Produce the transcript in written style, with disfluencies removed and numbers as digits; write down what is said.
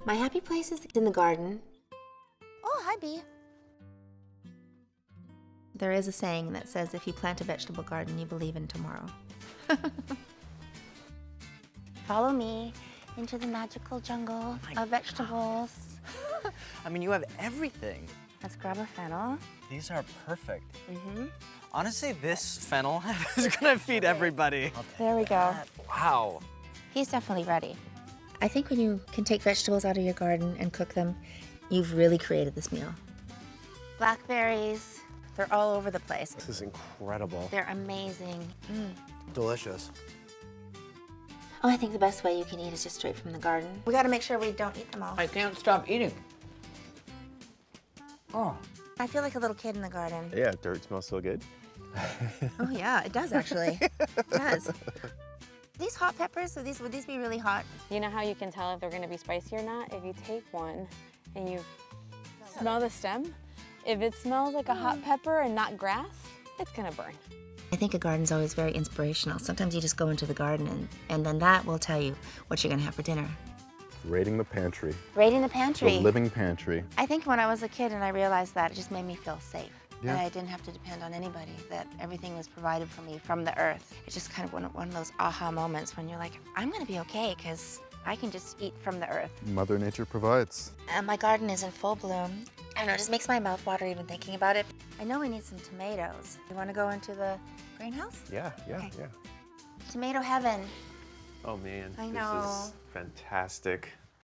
My happy place is in the garden. Oh, hi, Bee. There is a saying that says if you plant a vegetable garden, you believe in tomorrow. Follow me into the magical jungle of vegetables. I mean, you have everything. Let's grab a fennel. These are perfect. Mm-hmm. Honestly, this fennel is gonna feed everybody. There we go. Wow. He's definitely ready. I think when you can take vegetables out of your garden and cook them, you've really created this meal. Blackberries, they're all over the place. This is incredible. They're amazing. Delicious. Oh, I think the best way you can eat is just straight from the garden. We gotta make sure we don't eat them all. I can't stop eating. Oh. I feel like a little kid in the garden. Yeah, dirt smells so good. Oh yeah, it does actually. It does. These hot peppers, would these be really hot? You know how you can tell if they're gonna be spicy or not? If you take one and you smell the stem, if it smells like a hot pepper and not grass, it's gonna burn. I think a garden's always very inspirational. Sometimes you just go into the garden and then that will tell you what you're gonna have for dinner. Raiding the pantry. Raiding the pantry. The living pantry. I think when I was a kid and I realized that, it just made me feel safe. Yeah. That I didn't have to depend on anybody, that everything was provided for me from the earth. It's just kind of one of those aha moments when you're like, I'm gonna be okay, because I can just eat from the earth. Mother Nature provides. And my garden is in full bloom. I don't know, it just makes my mouth water even thinking about it. I know we need some tomatoes. You wanna go into the greenhouse? Yeah, yeah, Okay. yeah. Tomato heaven. Oh man, I this know. is fantastic.